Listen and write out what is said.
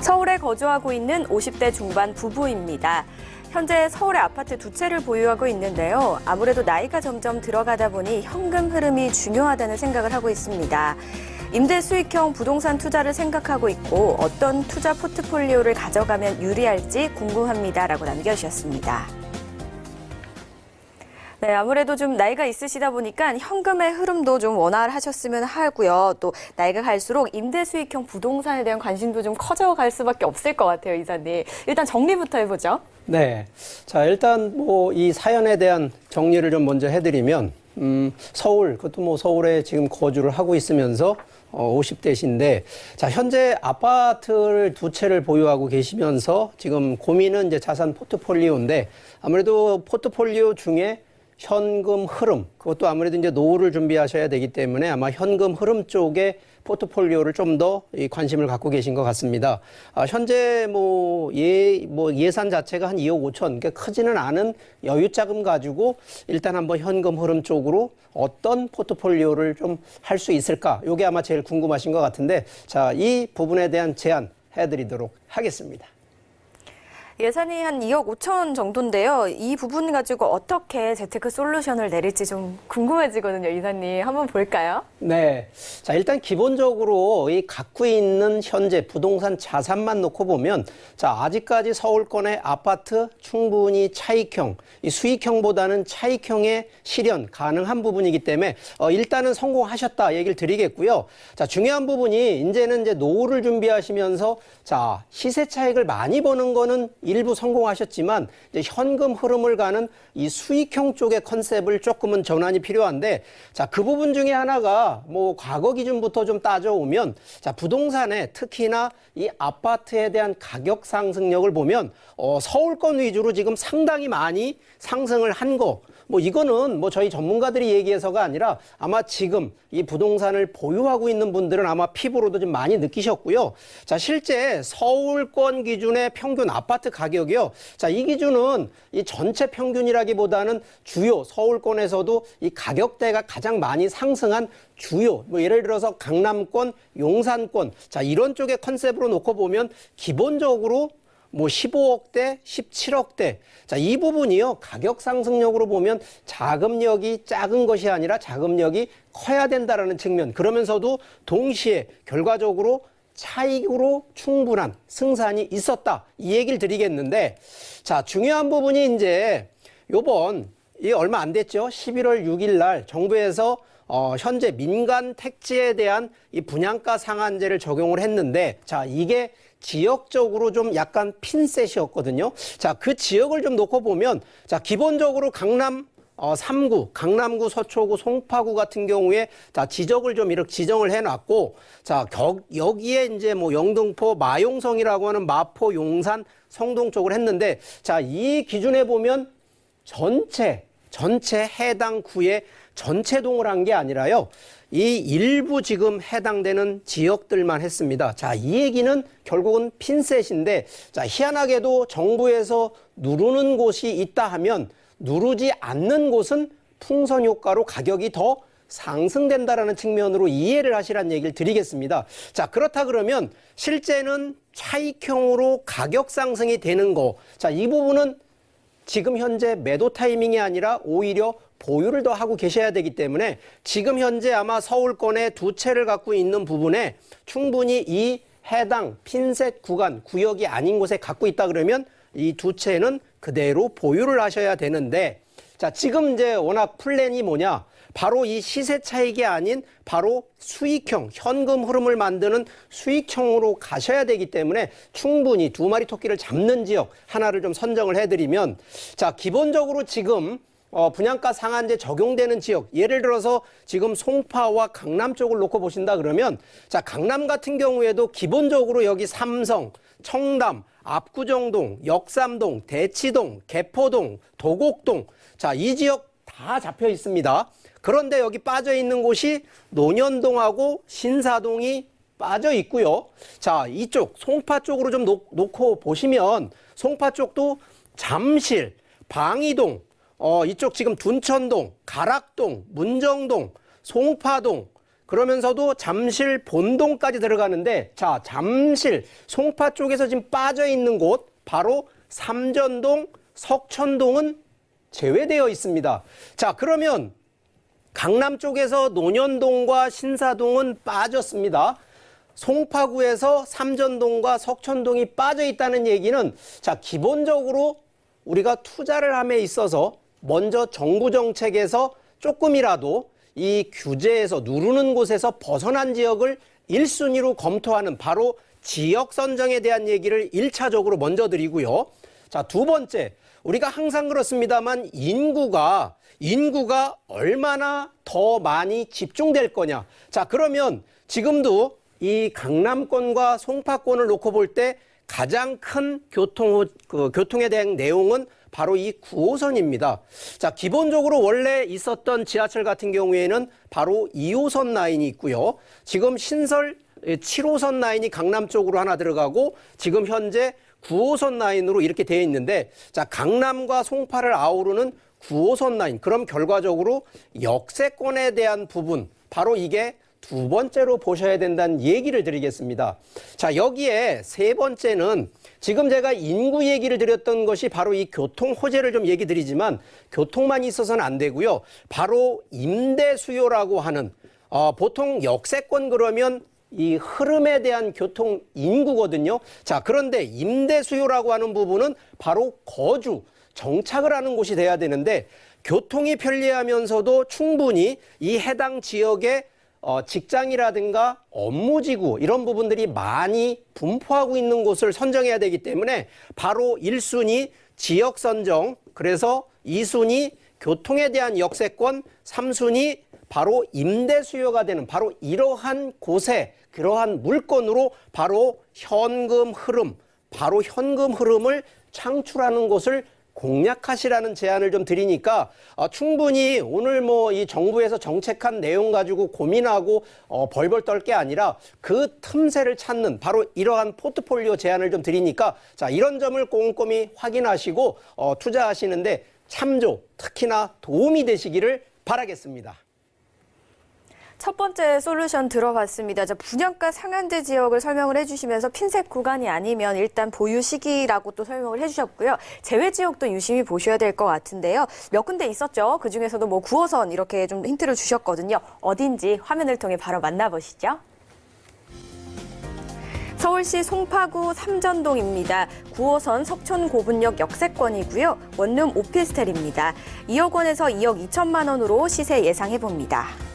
서울에 거주하고 있는 50대 중반 부부입니다. 현재 서울의 아파트 2채를 보유하고 있는데요. 아무래도 나이가 점점 들어가다 보니 현금 흐름이 중요하다는 생각을 하고 있습니다. 임대 수익형 부동산 투자를 생각하고 있고 어떤 투자 포트폴리오를 가져가면 유리할지 궁금합니다라고 남겨주셨습니다. 네, 아무래도 좀 나이가 있으시다 보니까 현금의 흐름도 좀 원활하셨으면 하고요. 또 나이가 갈수록 임대 수익형 부동산에 대한 관심도 좀 커져갈 수밖에 없을 것 같아요, 이사님. 일단 정리부터 해보죠. 네. 자, 일단 이 사연에 대한 정리를 좀 먼저 해드리면, 서울, 그것도 서울에 지금 거주를 하고 있으면서 50대신데, 자, 현재 아파트를 2채를 보유하고 계시면서 지금 고민은 이제 자산 포트폴리오인데, 아무래도 포트폴리오 중에 현금 흐름, 그것도 아무래도 이제 노후를 준비하셔야 되기 때문에 아마 현금 흐름 쪽에 포트폴리오를 좀 더 관심을 갖고 계신 것 같습니다. 현재 예산 자체가 한 2억 5천, 그러니까 크지는 않은 여유 자금 가지고 일단 한번 현금 흐름 쪽으로 어떤 포트폴리오를 좀 할 수 있을까? 이게 아마 제일 궁금하신 것 같은데, 자, 이 부분에 대한 제안 해드리도록 하겠습니다. 예산이 한 2억 5천 정도인데요. 이 부분 가지고 어떻게 재테크 솔루션을 내릴지 좀 궁금해지거든요, 이사님. 한번 볼까요? 네. 자, 일단 기본적으로 이 갖고 있는 현재 부동산 자산만 놓고 보면, 자, 아직까지 서울권의 아파트 충분히 차익형, 이 수익형보다는 차익형의 실현 가능한 부분이기 때문에 일단은 성공하셨다 얘기를 드리겠고요. 자, 중요한 부분이 이제는 노후를 준비하시면서 자, 시세 차익을 많이 버는 거는 일부 성공하셨지만 이제 현금 흐름을 가는 이 수익형 쪽의 컨셉을 조금은 전환이 필요한데, 자, 그 부분 중에 하나가 과거 기준부터 좀 따져오면, 자, 부동산에 특히나 이 아파트에 대한 가격 상승력을 보면 서울권 위주로 지금 상당히 많이 상승을 한 거, 이거는 저희 전문가들이 얘기해서가 아니라 아마 지금 이 부동산을 보유하고 있는 분들은 아마 피부로도 좀 많이 느끼셨고요. 자, 실제 서울권 기준의 평균 아파트 가격이요. 자, 이 기준은 이 전체 평균이라기보다는 주요 서울권에서도 이 가격대가 가장 많이 상승한 주요, 예를 들어서 강남권, 용산권, 자, 이런 쪽의 컨셉으로 놓고 보면 기본적으로 15억대, 17억대. 자, 이 부분이요. 가격 상승력으로 보면 자금력이 작은 것이 아니라 자금력이 커야 된다라는 측면. 그러면서도 동시에 결과적으로 차익으로 충분한 승산이 있었다. 이 얘기를 드리겠는데, 자, 중요한 부분이 이제 이 얼마 안 됐죠. 11월 6일 날 정부에서 현재 민간 택지에 대한 이 분양가 상한제를 적용을 했는데, 자, 이게 지역적으로 좀 약간 핀셋이었거든요. 자, 그 지역을 좀 놓고 보면, 자, 기본적으로 강남 3구, 강남구, 서초구, 송파구 같은 경우에 자, 지적을 좀 이렇게 지정을 해놨고, 자, 여기에 이제 영등포, 마용성이라고 하는 마포, 용산, 성동 쪽을 했는데, 자, 이 기준에 보면 전체 해당 구에 전체 동을 한 게 아니라요. 이 일부 지금 해당되는 지역들만 했습니다. 자, 이 얘기는 결국은 핀셋인데, 자, 희한하게도 정부에서 누르는 곳이 있다 하면 누르지 않는 곳은 풍선 효과로 가격이 더 상승된다라는 측면으로 이해를 하시라는 얘기를 드리겠습니다. 자, 그렇다 그러면 실제는 차익형으로 가격 상승이 되는 거. 자, 이 부분은 지금 현재 매도 타이밍이 아니라 오히려 보유를 더 하고 계셔야 되기 때문에 지금 현재 아마 서울권에 2채를 갖고 있는 부분에 충분히 이 해당 핀셋 구간, 구역이 아닌 곳에 갖고 있다 그러면 이 2채는 그대로 보유를 하셔야 되는데, 자, 지금 이제 워낙 플랜이 뭐냐? 바로 이 시세 차익이 아닌 바로 수익형, 현금 흐름을 만드는 수익형으로 가셔야 되기 때문에 충분히 2마리 토끼를 잡는 지역 하나를 좀 선정을 해드리면, 자, 기본적으로 지금 분양가 상한제 적용되는 지역, 예를 들어서 지금 송파와 강남 쪽을 놓고 보신다 그러면, 자, 강남 같은 경우에도 기본적으로 여기 삼성, 청담, 압구정동, 역삼동, 대치동, 개포동, 도곡동, 자, 이 지역 다 잡혀 있습니다. 그런데 여기 빠져 있는 곳이 논현동하고 신사동이 빠져 있고요. 자, 이쪽 송파 쪽으로 좀 놓고 보시면 송파 쪽도 잠실, 방이동, 이쪽 지금 둔천동, 가락동, 문정동, 송파동, 그러면서도 잠실 본동까지 들어가는데 자, 잠실 송파 쪽에서 지금 빠져 있는 곳 바로 삼전동, 석천동은 제외되어 있습니다. 자, 그러면 강남 쪽에서 논현동과 신사동은 빠졌습니다. 송파구에서 삼전동과 석천동이 빠져 있다는 얘기는 자, 기본적으로 우리가 투자를 함에 있어서 먼저 정부 정책에서 조금이라도 이 규제에서 누르는 곳에서 벗어난 지역을 1순위로 검토하는 바로 지역 선정에 대한 얘기를 1차적으로 먼저 드리고요. 자, 두 번째, 우리가 항상 그렇습니다만 인구가 얼마나 더 많이 집중될 거냐. 자, 그러면 지금도 이 강남권과 송파권을 놓고 볼 때 가장 큰 교통에 대한 내용은 바로 이 9호선입니다. 자, 기본적으로 원래 있었던 지하철 같은 경우에는 바로 2호선 라인이 있고요. 지금 신설 7호선 라인이 강남 쪽으로 하나 들어가고 지금 현재 9호선 라인으로 이렇게 되어 있는데 자, 강남과 송파를 아우르는 9호선 라인. 그럼 결과적으로 역세권에 대한 부분 바로 이게 두 번째로 보셔야 된다는 얘기를 드리겠습니다. 자, 여기에 세 번째는 지금 제가 인구 얘기를 드렸던 것이 바로 이 교통 호재를 좀 얘기 드리지만 교통만 있어서는 안 되고요. 바로 임대 수요라고 하는 보통 역세권 그러면 이 흐름에 대한 교통 인구거든요. 자, 그런데 임대 수요라고 하는 부분은 바로 거주, 정착을 하는 곳이 돼야 되는데 교통이 편리하면서도 충분히 이 해당 지역에 직장이라든가 업무지구 이런 부분들이 많이 분포하고 있는 곳을 선정해야 되기 때문에 바로 1순위 지역 선정, 그래서 2순위 교통에 대한 역세권, 3순위 바로 임대 수요가 되는 바로 이러한 곳에 그러한 물건으로 바로 현금 흐름을 창출하는 곳을 공략하시라는 제안을 좀 드리니까 충분히 오늘 뭐 이 정부에서 정책한 내용 가지고 고민하고 벌벌 떨 게 아니라 그 틈새를 찾는 바로 이러한 포트폴리오 제안을 좀 드리니까 자, 이런 점을 꼼꼼히 확인하시고 투자하시는데 참조, 특히나 도움이 되시기를 바라겠습니다. 첫 번째 솔루션 들어봤습니다. 분양가 상한제 지역을 설명을 해주시면서 핀셋 구간이 아니면 일단 보유 시기라고 또 설명을 해주셨고요. 제외 지역도 유심히 보셔야 될 것 같은데요. 몇 군데 있었죠. 그중에서도 뭐 9호선 이렇게 좀 힌트를 주셨거든요. 어딘지 화면을 통해 바로 만나보시죠. 서울시 송파구 삼전동입니다. 9호선 석촌고분역 역세권이고요. 원룸 오피스텔입니다. 2억 원에서 2억 2천만 원으로 시세 예상해봅니다.